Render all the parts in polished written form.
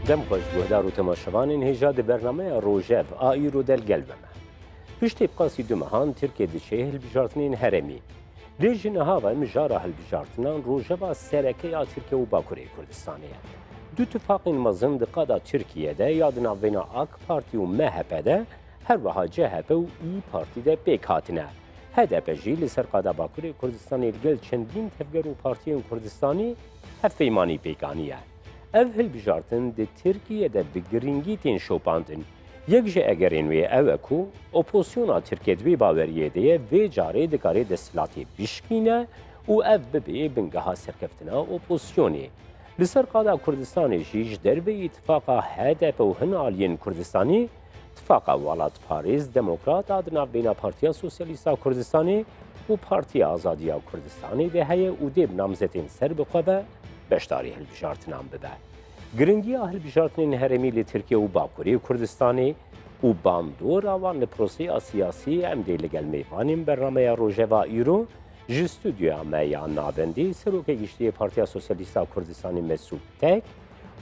دم خوش گهدار و تماشاوان هجاد برنامه روژاو آیرو دل گلبمه. پشتی بقاسی دو مهان ترکیه دچه هلبجارتنین هرمی. لیجن هاوا مجارا هلبجارتنان روژاوا سرکه یا ترکیه و باکوری کردستانیه. دو اتفاق مزن دقادا ترکیه ده یادنا وینا آک پارتی و مهپه ده هر وها جهپه و ای پارتی ده بیکاتنه. هدف جیل سرقادا باکوری کردستانی گل چندین تفگر و پارتی کردستانی هفیمانی بیگانیه. ev hilbijartin di Tirkiyeyê bi giringî tên şopandin. Yek ji egerên wê ew e ku oposyona Tirkiye di wê baweriyê de ye vê carê dikarê desthilatê bişkîne û ev bibe bingeha serkeftina oposyonê. Li ser qada Kurdistanê jî ji dervê îtifaqa HDP û hin aliyên Kurdistanî, İttifaqa Welat Parêz Demokrat a di navbêna Partiya Sosyalîst a Kurdistanê û Partiya Azadiya Kurdistanê de heye û dê bi namzetên ser bixwe beşdarî hilbijartinan bibe. Giringiya hilbijartinên heremî li Tirkiye û Bakurê Kurdistanê û bandora wan li proseya siyasî em dê li gel mêvanên bernameya Rojava îro ji stûdyoya me ya navendî Serokê Giştiyê Partiya Sosyalîst a Kurdistanê Mesûd Tek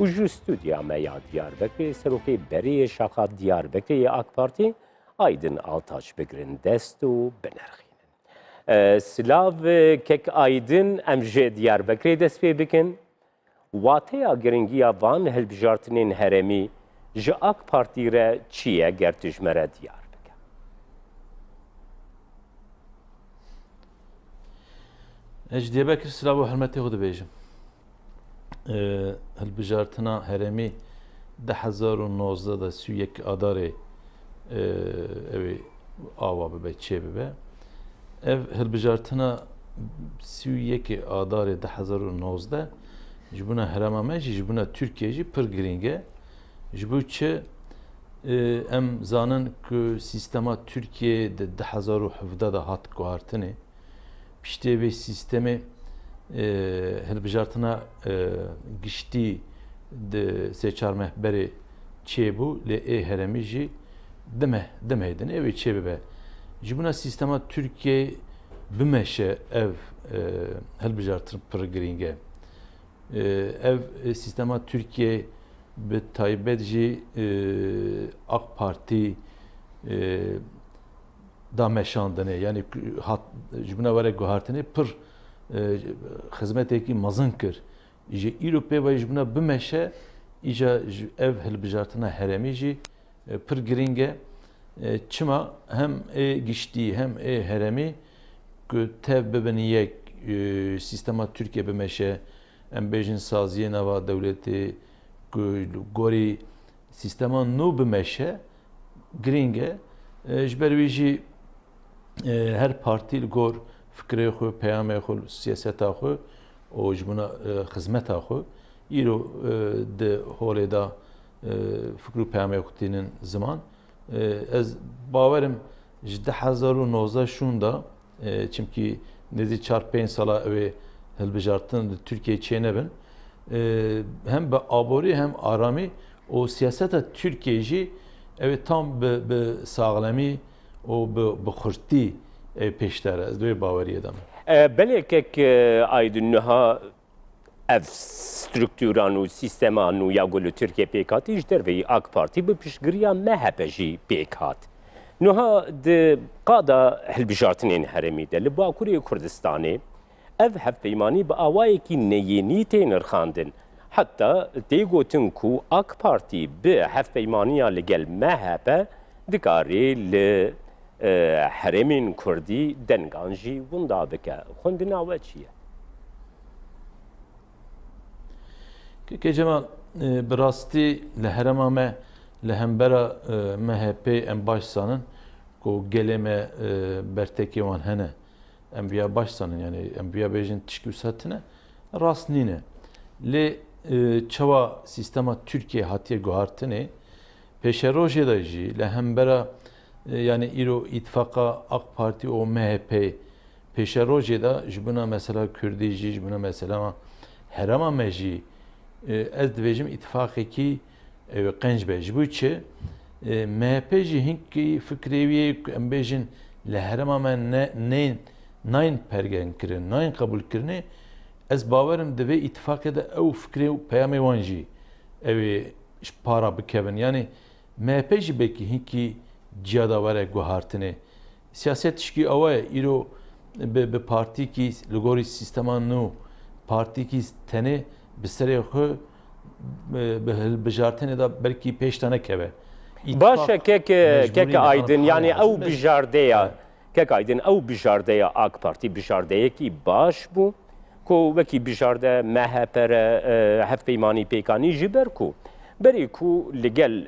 û ji stûdyoya me ya Diyarbekirê Serokê Berê Şaxa Diyarbekirê AK Partî Aydin Altaç bigirin dest û binerxînin. Silav kek Aydin em ji Diyarbekirê dest pê bikin. Wateya giringiya van hilbijartinên heremî ji AK Partî re çi ye ger tu ji me re diyar bike? Ez Diyarbekir silav û hirmetê xwe dibêjim. Hilbijartina heremî 2019 da 31 Adarê evê ava bibe çê bibe. Ev hilbijartina 31 Adarê 2019 ji buna herema me jî ji buna Tirkiye jî pir giring e. Ji bo çi em zanin ku sîstema Tirkiye di 2017 da hat guhartinê. Piştê vê sîstemê hilbijartina giştî di sê çar mehberê çêbû lê ê heremî jî dimêdin evê çê bibe. Ji buna sîstema Tirkiye bimeşe ev hilbijartin pir giring e. Ev sistema Türkiye bi taybet jî AK Parti da meşandine yani hat ji buna were guhartinê pir xizmetekî mezin kir. Ji îro pê ji buna bimeşe îja ev hilbijartina heremî jî pir giring e. Çima hem giştî hem heremî ku tev bibin yek sistema Türkiye bimeşe em bêjin saziyê nava dewletê ku gorî sîstema nû bimeşe giring e. Ji ber wî jî her partî li gor fikrê xwe, peyamê xwe, siyaseta xwe û ji buna xizmeta xwe îro di holê da fikr û peyamê xwe tînin ziman. Ez bawerim ji 2019 şûn da çimkî nêzî 4-5 sala evê hilbijartin di Tirkiye çênebin hem bi aborî hem aramî û siyaseta Tirkiye jî ev tam bi saxlemî û bi xurtî pêştere ez wê baweriyê de me. Belekek Aydin niha ev strûktûran û sîsteman û ya ku li Tirkiye pêk hatî ji derveyî AK Partî bi piştgiriya MHP jî pêk hat. Niha di qada hilbijartinên heremî de li Bakurê Kurdistanê ev hevpeymanî bi awayekî neyênî tê nirxandin. Heta tê gotin ku AK Partî bi hevpeymaniya li gel MHP dikarê li heremên Kurdî dengan jî wenda bike. Xwendina we çi ye? Keke Cemal bi rastî li herema me li hembera MHP em baş sanin ku gelê me bertekê wan hene. Em biya baş sanin yani em biya bêjin tişkî wî rast nîne. Lê çawa sîstema Tirkiye hatiye guhartinê pêşerojê de jî li hembera yani îro îtifaqa AK Parti û MHP pêşerojê de ji buna mesela Kurdî jî ji buna mesela herema me jî ez dibêjim îtifaqekî qenc be. Ji bo çi MHP jî hinkî fikrê wî em bêjin li herema me nayên pergenkirin, nayên qebûlkirinê ez bawerim divê îtifaqê de ew fikrê û peyamê wan jî evê para bikevin. Yani MHP jî belki hinki ciyada vere guhartine. Siyaset işki avaya îro bi partî ki li gorî sîstema nû partî ki tenê bi serê xwe bi hilbijartinê da belkî pêş te nekeve. Başa kek aydın yani ew bijardeya kek aydın ew bijardeya AK Parti bijardeyekî baş bû ku wekî bijarde MHP re hevpeymanî pêkanî ji ber ku berê ku li gel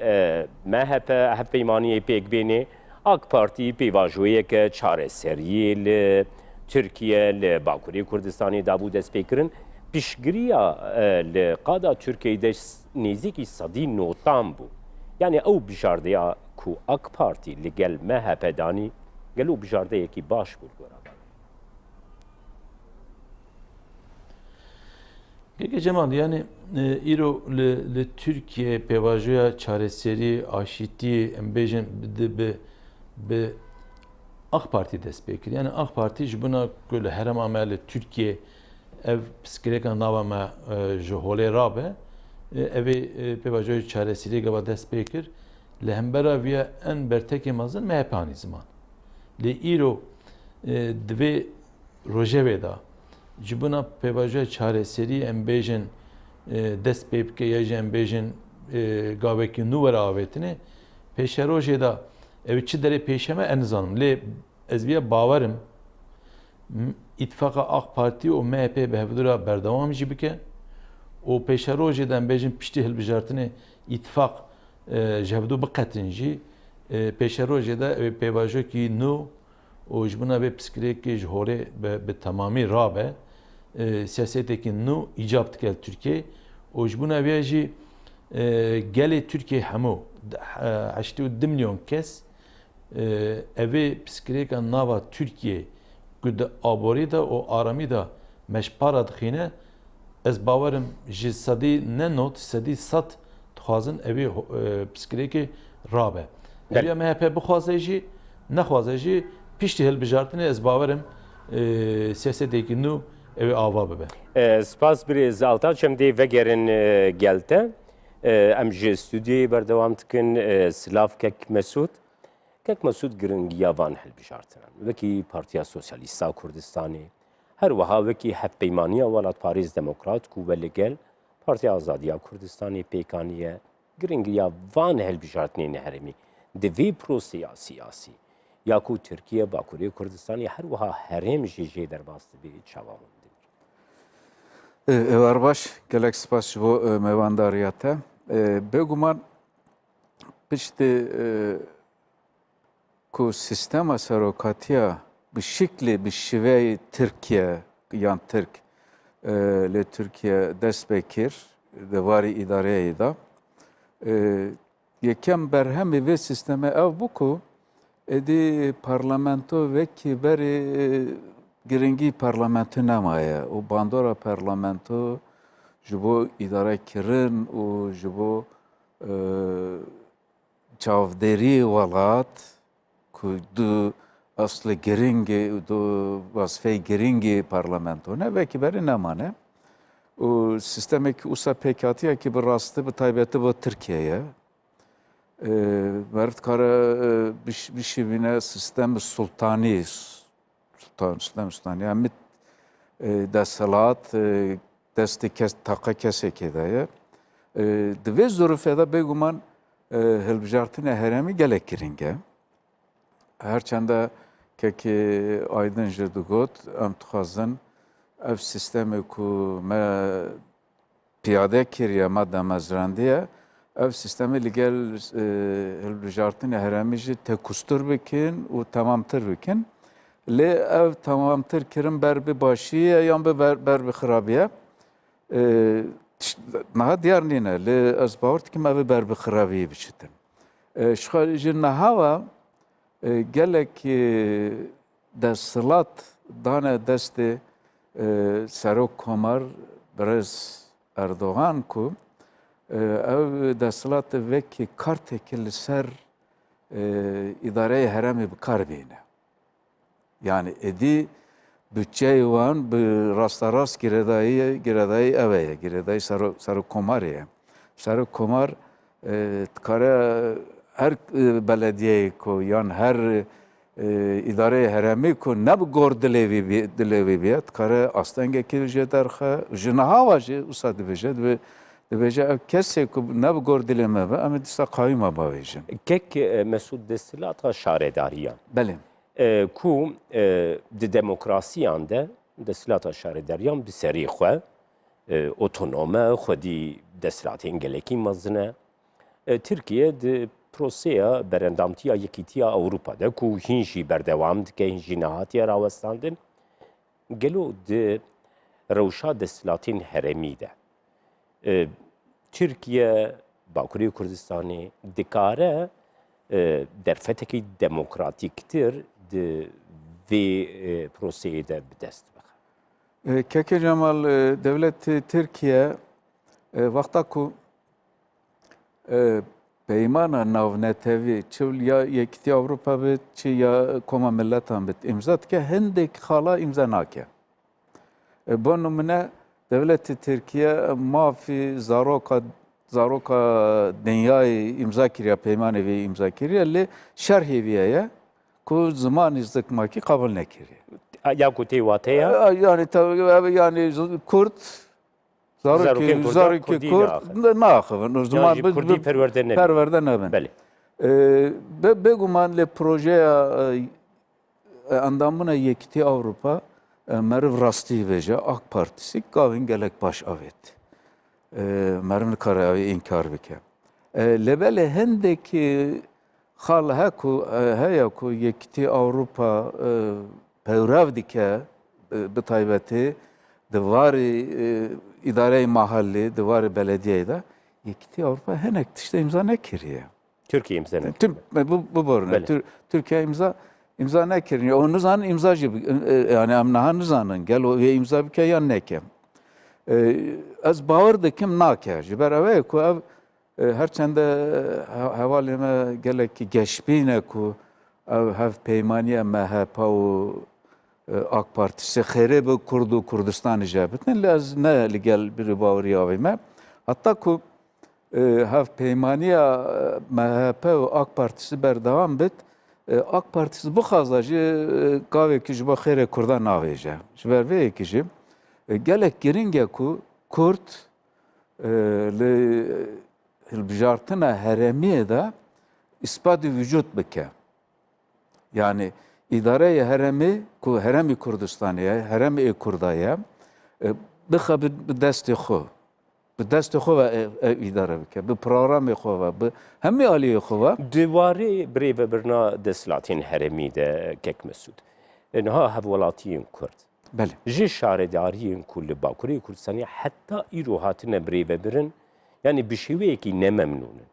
MHP hevpeymaniyê pêk bêne AK Parti pêvajoyeke çareseriyê li Tirkiye li Bakurê Kurdistanê dabû destpêkirin piştgiriya li qada Tirkiyeyê de nêzîkî sedî notan bû. Yani ew bijardeya ku AK Parti li gel MHP danî gelo bijardeyekî baş bû gora. Peki Cemal yani îro li Türkiye pêvajoya çareserî aşîtî em bêjin bi AK Parti dest pê kir. Yani AK Parti ji buna ku li herema me li Türkiye ev piskirêka nava me ji holê rabe evê pêvajoya çareserî gava dest pê kir. Li hembera viya en bertekê mezin MHP anî ziman. Lê îro divê rojevê da ji buna pêvajoya çareserî em bêjin dest pê bike ya jî em bêjin gavekî nû were avêtinê pêşerojê da ev çi derê pêşeme em nizanim. Lê ez vêya bawerim îttifaqa AK Parti û MHP bi hevdira berdewam jî bike û pêşerojê de em bêjin piştî hilbijartinê îttifaq ji hevdû biqetin jî pêşerojê de ev pêvajokî nû û ji buna vê piskirêkê ji holê bi temamî rabe siyasetekî nû îcab dike li Tirkiye û ji buna vê jî gelê Tirkiye hemû 82 milyon kes evê piskirêka nava Tirkiye ku di aborî da û aramî da meşpara dixîne ez bawerim ji sedî ne not sedî sed dixwazin evê piskirêkê rabe. Eviya MHP bixwaze jî nexwaze jî piştî hilbijartinê ez bawerim siyasetekî nû evê ava bibe. Spas birêz Altaç em dê vegerin gelte em ji stûdyoyê berdewam dikin Silav Kek Mesûd giringiya van hilbijartinan. Wekî Partiya Sosyalîsta Kurdistanê her wiha wekî hevpeymaniya Welatparêz Demokrat ku ve li gel Partiya Azadiya Kurdistanê pêkaniye giringiya van hilbijartinên herêmî di vê prosêya siyasî ya ku Tirkiye Bakurê Kurdistanê her wiha herêm jî jê derbas dibe çawa min Evar baş, gelek spas ji bo mevandariya te. Bêguman piştî ku sistema serokatiya bi şiklî bi şiveyê Tirkiye yan Tirk li Tirkiye dest pê kir di varî îdareyê da yekem berhemê vê sisteme ev bû ku êdî parlamento vekî berê giringî parlamento nemaye û bandora parlamento ji bo îdarekirin û ji bo çavderî welat ku du aslı giringî du vasfê giringî parlamento ne vekî berê nemane û sistemekî wisa pêkhatiyekî bi rastî bi taybetî bo Tirkiyeyê mert kare bişivîne sistem sultanî Sultan yani desthilat destê kes taqa kesekê de ye di vê zorûfê de bêguman hilbijartinê herêmî gelek giring e herçende kekê aydin jî digot em dixwazin ev sistemê ku me piyade kiriye me demezrandiye ev sistemê li gel hilbijartinê herêmî jî tekustur bikin û temamtir bikin lê ev temamtir kirin ber bi başîye yan ber bi xirabiye niha diyar nîne lê ez bawer dikim ev ber bi xirabiyê biçitin ji niha ve gelek desthilat dane destê Serok Komar Birêz Erdogan ku ev desthilatê vekî kartekî li ser îdareyê herêmê bikar bîne. Yani êdî bütçeyê wan bi rastarast giredayî ev ye, giredayî Serok Komarê ye. Serok Komar Kare her belediye ko yan her idare heremi ko ne bu gor dilevi biyet kare astenge ki jederxe jinaha vaje usa divejet ve diveje ev kesse ko ne bu gor dileme ve ama disa kayma bavejin. Kek Mesud destilata şaredariyan. Belim. Ku di demokrasiyan de destilata şaredariyan bi serî xwe otonome xwedî destilatên gelekî mezin e. Tirkiye di proseya berendamtiya Yekîtiya Ewropa'da ku hîn jî berdewam dike, hîn jî nehatiye rawestandin, gelo di rewşa destilatên heremî de Tirkiye, Bakurê Kurdistanê dikare derfetekî demokratîktir di vê proseyê de bi dest bixe. Keke Cemal devleti Türkiye vakta ku peymana navnetevi çıl ya Yekîtiya Avrupa bit çi ya Koma Milletan bit imza dike hindek xala imza nake. Bu numune devleti Türkiye mafi zaroka dünyayı imza kiriya peymanı ve imza kiriya li şerhi viyeye ku zaman izdikmaki kabul nekiriya. Ya ku tê wateya Yani Kürt Zarokên Zarokê Kürt naxivin. O zaman jî Kurdî perwerde nebin. perverde nebin. Belê. Beguman li projeya endamına Yekîtiya Avrupa meriv rastî veje AK Partisi gavin gelek baş avet. Merivin kare avê inkar bike. Lebelê hindekî xal heya ku Yekîtiya Avrupa peyrev dike bi taybetî di varê îdareyê mahallî, di varê belediyeyê de Yekîtiya Avrupa hinek tişte imza nekiriye. Türkiye imza nekiriye. Bu borune. Türkiye imza nekiriye. O nizanın imzacı yani em niha nizanin gel o imza bike yan neke. Ez bawer dikim nake. Ji ber ev ku ev herçende hevalê me gelekî geşbîne ku ev hev peymaniya MHP û AK Partisi xêrê bi Kurd û Kurdistanê jê bitin. Lê ez ne li gel bir bawerî avê me. Hatta ku hev peymaniya MHP û AK Partisi berdewam bit, AK Partisi bixwaza jî gavekî ji bo xêrê Kurdan navêje. Ji ber vê yekî jî gelek giring e ku Kurd li hilbijartina heremiyê de îspadî vücut bike. Yani İdareye heremi ku heremi Kurdistan'ya, heremi Kurdaya bixe bi destê xwe. Bi destê xwe ve idare bike. Bi programê xwe ve bi hemî aliyê xwe ve Diwarê birêvebirina destilatên heremî de Kek Mesud. Niha hevwelatiyên Kurd. Belê. Ji şaredariyên ku li Bakurê Kurdistanê heta îro hatine birêvebirin, yani bi şêweyekî nememnûnin.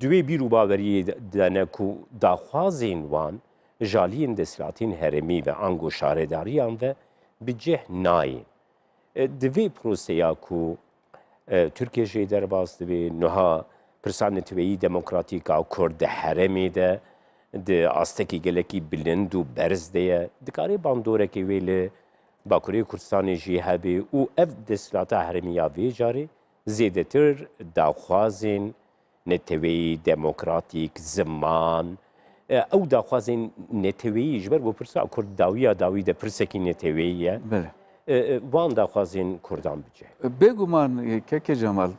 Divê bîr û baweriyê dene ku daxwazên wan jaliyên destilatên heremî ve ango şaredariyan ve bi cih nayên. Di vê proseya ku Türkiye jê derbas dibe niha pirsan netweyî demokratîka Kurd di heremê de di astekî gelekî bilind û berz de ye. Dikarê bandorekê wê li Bakurê Kurdistanê jî hebe û ev destilata heremiya vê carê zêdetir daxwazên neteweyî, demokratîk, ziman, ew daxwazên neteweyî ji ber bo pirsa Kurd dawiya dawî de pirsekî neteweyî ye. Wan daxwazên Kurdan bice. Bêguman Keke Cemal,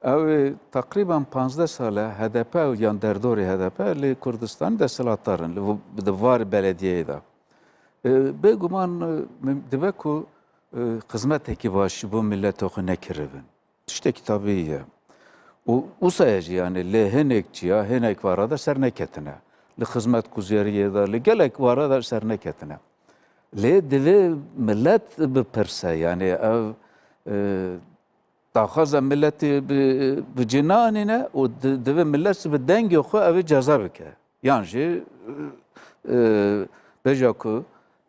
ew takriban 15 sale HDP yan derdorê HDP li Kurdistan destilatdarin li di varê belediyeyê de. Bêguman dibe ku xizmetekî baş ji bo milletê xwe nekiribin. Tiştekî tabî ye. Usaya jî yani li hinek çiya hinek vara da ser neketine. Li xizmet kuzeriyê de li gelek vara da ser neketine. Lê divê millet bipirse yani ev daxwaza milletê bi cîna anîne û divê millet bi dengê xwe ew ê ceza bike. Yan jî beja ku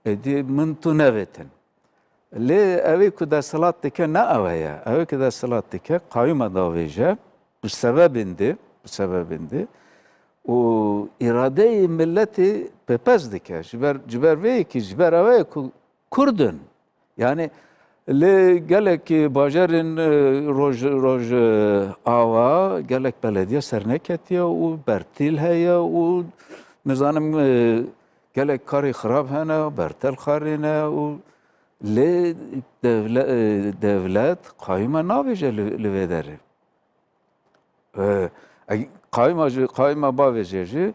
êdî min tu nevetin. Lê ew ê ku desthilat dike ne ew ye. Ew ê ku desthilat dike qayûma davêje bi sebebin de û îradeyê milletê pepez dike. Ji ber vê yekî ji ber ew ku Kurdin. Yani Li gelek bajarên roj ava gelek belediye serneketiye û bertîl heye û nizanim gelek karê xirab hene bertel xarê ne û lê devlet qayîma navêje li vê derê. Qayîma bavêje jî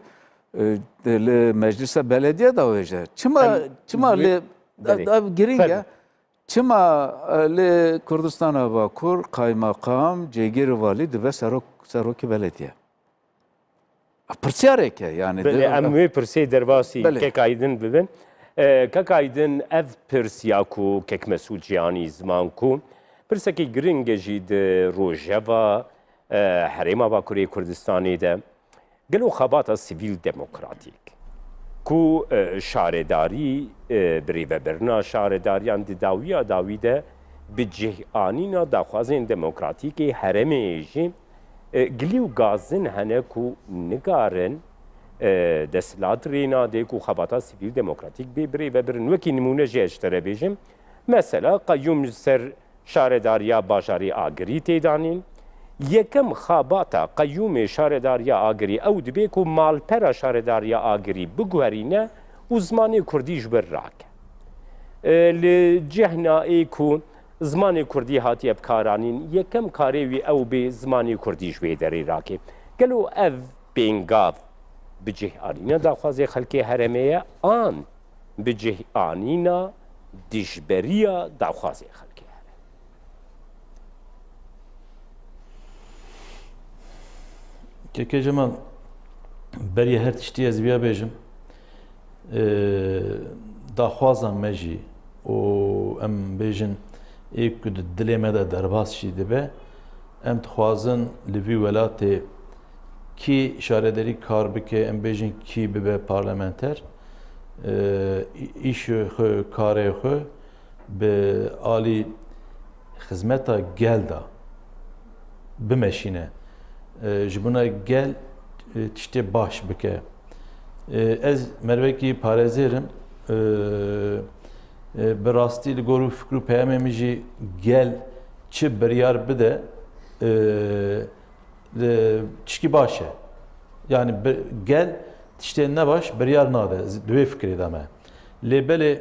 li meclisa belediye da wêje. Çima lê girîng e? Çima li Kurdistana Bakur kaymakam cêgîrê valî dibe serokê belediye. Pirsiyarek e yani. Em wê pirsê derbasî Belê. kek aydin bibin. Kek aydin ev pirsiya ku kek Mesûd Cihanî ziman ku pirsekî giring e jî di rojeva Herêma Bakurê Kurdistanê de gelo xebata sivîl demokratîk ku şaredarî birêvebirina şaredariyan di dawiya dawî de bi cîhanîna daxwazên demokratîkê herêmê jî gilî û gazin hene ku nigarin desthilat rênadê ku xebata sivîl demokratîk bê birêvebirin. Wekî nimûne jî ez tere bêjim. Mesela qayyûm ser şaredariya bajarê Agirî têdanîn. Yekem xebata qayyûmê şaredariya Agirî ew dibe ku malpera şaredariya Agirî biguherîne û zimanê Kurdî ji bir rake. Li cihna ku zimanê Kurdî hatiye bikaranîn yekem karê wî ew bê zimanê Kurdî ji wê derê rake. Gelo ev pêngav bi cîhanîna daxwazê xelkê herêmê ye an bi cîhanîna dijberiya daxwazê xelkê ye. Keke Cemal beriye her tiştî ez vêya bêjim daxwazan me jî û em bêjin ê ku di dilê me de derbas jî dibe em dixwazin li vî welatê kî şaredarî kar bike em bêjin kî bibe parlamenter îşê xwe karê xwe bi alî xizmeta gel da bimeşîne ji buna gel tiştê baş bike. Ez mervekî parêzêrim bi rastî li gor û fikr û peyamê min jî gel çi biryar bide tişkî baş e. Yani gel tiştê ne baş biryar nade di wê fikrê de me. Lê belê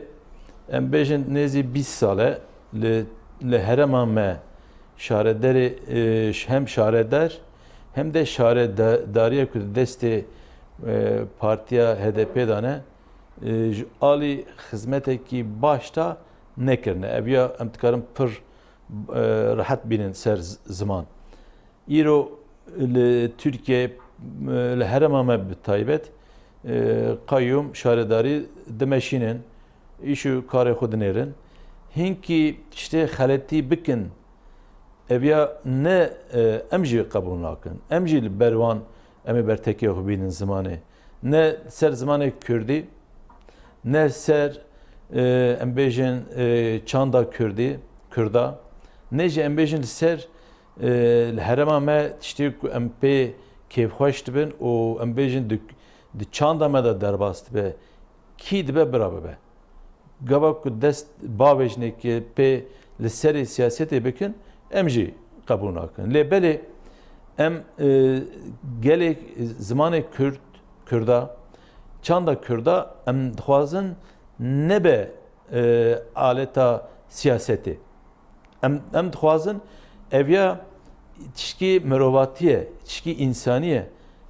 em bêjin nêzî 20 sale li herêma me şaredarê hem şaredar hem de şaredariya ku destê partiya HDP dane ji alî xizmetekî baş da nekirine. Eviya em dikarin pir rahat bînin ser ziman. Îro li Türkiye li herêma me bi taybet qayyûm şaredarî dimeşînin îşû karê xwe dinêrin. Hinkî tiştê xeletî bikin eviya ne em jî qebûl nakin. Em jî li berwan em ê bertekê xwe bînin zimanê. Ne ser zimanê Kurdî, ne ser em bêjin çanda Kurda, ne jî em bêjin li ser li herêma me tiştê ku em pê kêfxweş dibin û em bêjin di çanda me de derbas dibe. Kî dibe bira bibe. Gava ku dest bavêjinekê pê li serê siyasetê bikin em jî qebûl nakin. Lê belê em gelek zimanê Kurda, çanda Kurda em dixwazin nebe aleta siyasetê. Em dixwazin eviya tişkî mirovatiye, tişkî insaniye.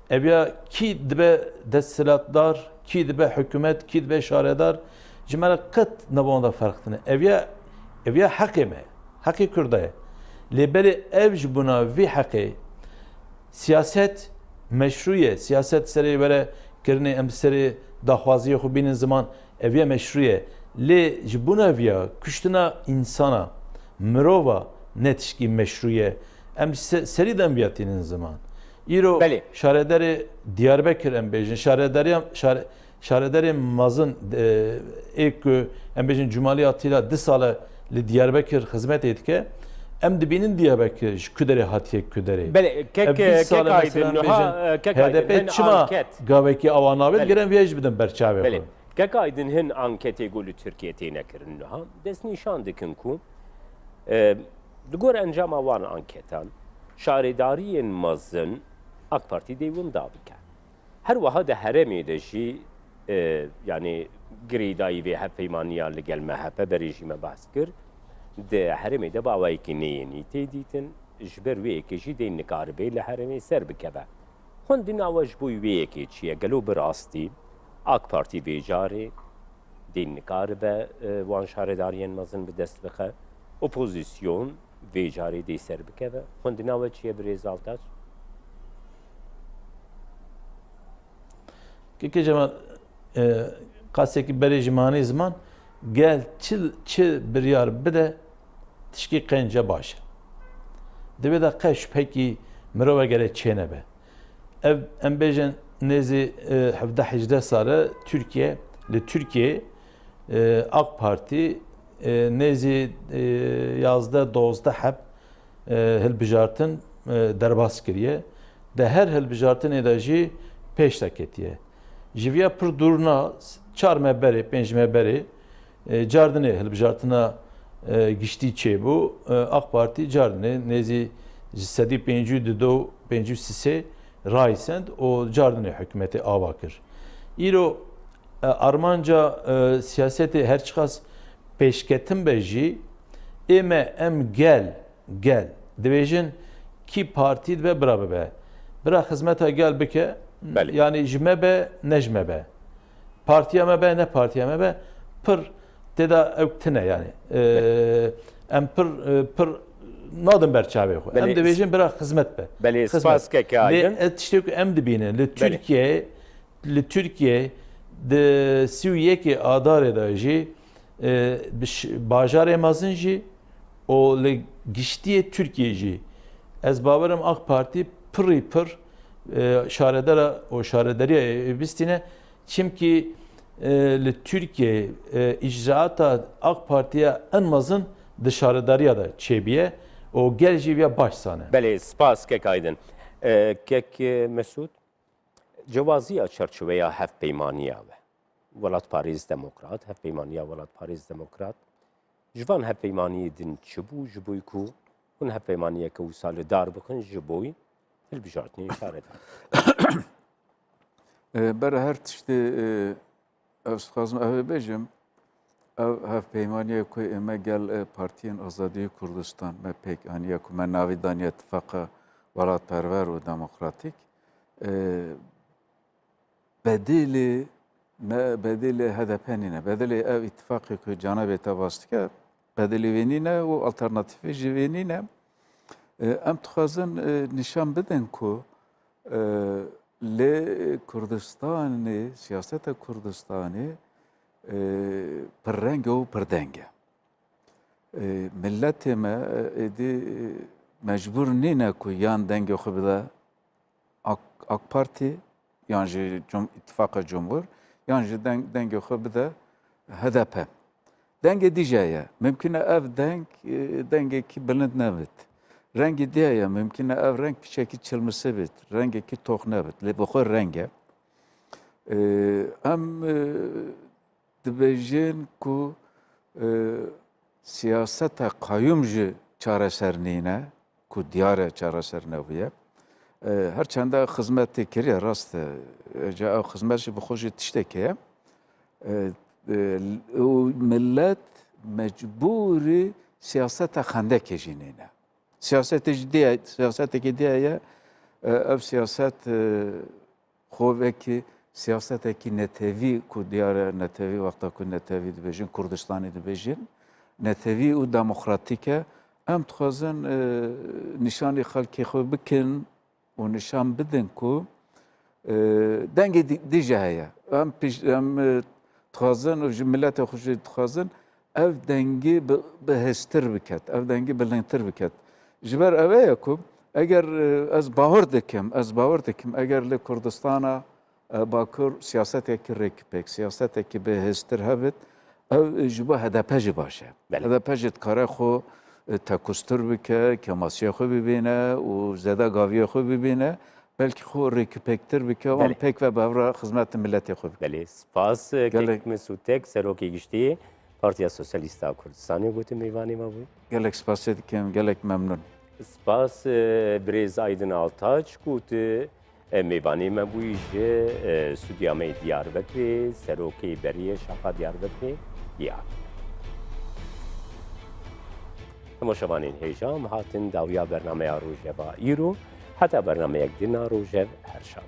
Eviya kî dibe desthilatdar, kî dibe hikûmet, kî dibe şaredar ji me re qet nebonda ferq dine. Eviya heqê me, heqê Kurda ye. Lê belê ev ji bûna vî heqê siyaset meşruye, siyaset serê were kirinê em serê daxwaziyê xwe bînin ziman eviya meşruye. Lê ji bûna viya kuştina insana, mirova ne tişkî meşruye. Em serî de em biyatînin ziman. Îro şaredarê Diyarbekir em bêjin, şaredarê mezin ê ku em bêjin Cumalî Atîla 2 sale li Diyarbekir xizmetê dike. Em dibînin Diyarbekir ji Kuderê hatiye Kuderê. HDP çima gavekî awa nabêt giren vê jî bidin berçavê xwe. Kek aydin hin anketê gul û Tirkiye tê nekirin niha dest nîşan dikin ku Digor encama wan anketan şaredariyên mezin AK Parti deywin da bike. Her wiha de herêmê de jî yani girêdayî vê hevpeymaniya li gel MHP berêjî me behs kir. Di herêmê de bawayekî neyênî tê dîtin ji ber wê yekê jî dê nikaribê li herêmê ser bikeve. Xwendina we ji bo wê yekê çi ye gelo bi rastî AK Parti vê carê dê nikaribe wan şaredariyên mezin bi dest bixe. Opozisyon vê carê dê ser bikeve. Xwendina we çi ye birêz Altaç? Ki cema kasekî berê ji manê ziman gel çi biryar bide tişkî qence baş e. Divê de qeş pekî mirova gere çêne be. Ev em bêjin nêzî 17-18 sale Türkiye li Türkiye AK Parti nêzî yazda dozda hep hilbijartin derbas kiriye. De her hilbijartinê de jî pêş teketiye. Jiviya pir durna 4 me berê 5 me berê cardinê hilbijartina giştî çêbû AK Parti cardinê nêzî ji sedî 52 53 raysend o cardinê hükümeti ava kir. İro armanca siyasetê her çiqas pêşketin be jî em gel dibêjin kî partî dibe bira bibe. Bira xizmeta gel bike yani ji me be ne ji me be. Partiya me be ne partiya me be pir têda ew tune yani. Em pir nadin ber çavê xwe. Em dibêjin bira xizmet be. Belê spas keke aydin. Tiştê ku em dibînin li Türkiye di 31 adarê de jî bajarê mezin jî o li giştiyê Türkiye jî ez bawerim AK Parti pir şaredera o şarederiya bistîne çimkî li Türkiye icraata AK Parti'ye en mezin di şarederiya da çêbiye o gel jî ya baş sane. Belê spas kek aydin. Kek Mesud cewaziya çerçeveya hevpeymaniya ve Welatparêz Demokrat, hevpeymaniya Welatparêz Demokrat ji van hevpeymaniyê din çibû ji bo ku hûn hevpeymaniyeke wisa li dar bixin ji bo hilbijartinê şaredar. Bera her tiştê ev dixwazim ev ê bêjim ev hevpeymaniya ku ême gel Partiyên Azadiyê Kurdistan me pêk aniye ku me navê daniye İttifaqa Welatperwer û Demokratîk bedêlê HDP nîne. Bedêlê ev îttifaqê ku canavê te bas dike bedêlê wê nîne û alternatîfê jî wê nîne. Em dixwazin nîşan bidin ku lê Kurdistanê, siyaseta Kurdistanê pirreng û pirdeng e. Milletê me êdî mecbûr nîne ku yan dengê xwe bide AK Parti yan ji İttifaqa Cumhur yan ji dengê xwe bide HDP. Dengê dîje ye. Mümkün e ev dengekî bilind nebit. Rengê diye ye mümkün e ev reng piçekî çilmisi bit. Rengekî tox nebit. Lê bi xwe reng e. Em dibêjin ku siyaseta qayyum ji çareser nîne ku diyar e çareser nebûye. Her çanda xizmetê kiriye rast e. Ew xizmet jî bi xwe jî tiştekê ye. Millet mecbûrî siyaseta xendekê jî nîne. Siyasetekî diye ye ev siyaset xwevekî siyasetekî netevî ku diyar netevî wexta ku netevî dibêjin Kurdistanê dibêjin netevî û demokratîk e. Em dixwazin nîşanê xelkê xwe bikin û nîşan bidin ku dengê dîje heye. Em dixwazin ji milletê xwe jî dixwazin ev dengê bihêztir biket, ev dengê bilindtir biket. Ji ber ev ye ku eger ez bawer dikim eger li Kurdistana Bakur siyasetekî rêkipek, siyasetekî bihêztir hebit ev ji bo HDP jî baş e. HDP jî dikare xwe tekustir bike, kemasiya xwe bibîne û zêde gaviya xwe bibîne belkî xwe rêkipektir bike wan pêk ve bevra xizmetê milletê xwe bike. Belê spas kek Mesud tek serokê giştî Partiya Sosyalista Kurdistanê gotu mêvanê me bû. gelek spasiyê dikim, gelek memnun. Spas Birêz Aydin Altaç gotu mêvanê me bûyî ji Stûdiya me Diyarbekirê serokê beriyê Şaxa Diyarbekirê diyar. Temaşevanên hêja em hatin dawiya bernameya Rojeva îro heta bernameyek dîna Rojev her şam.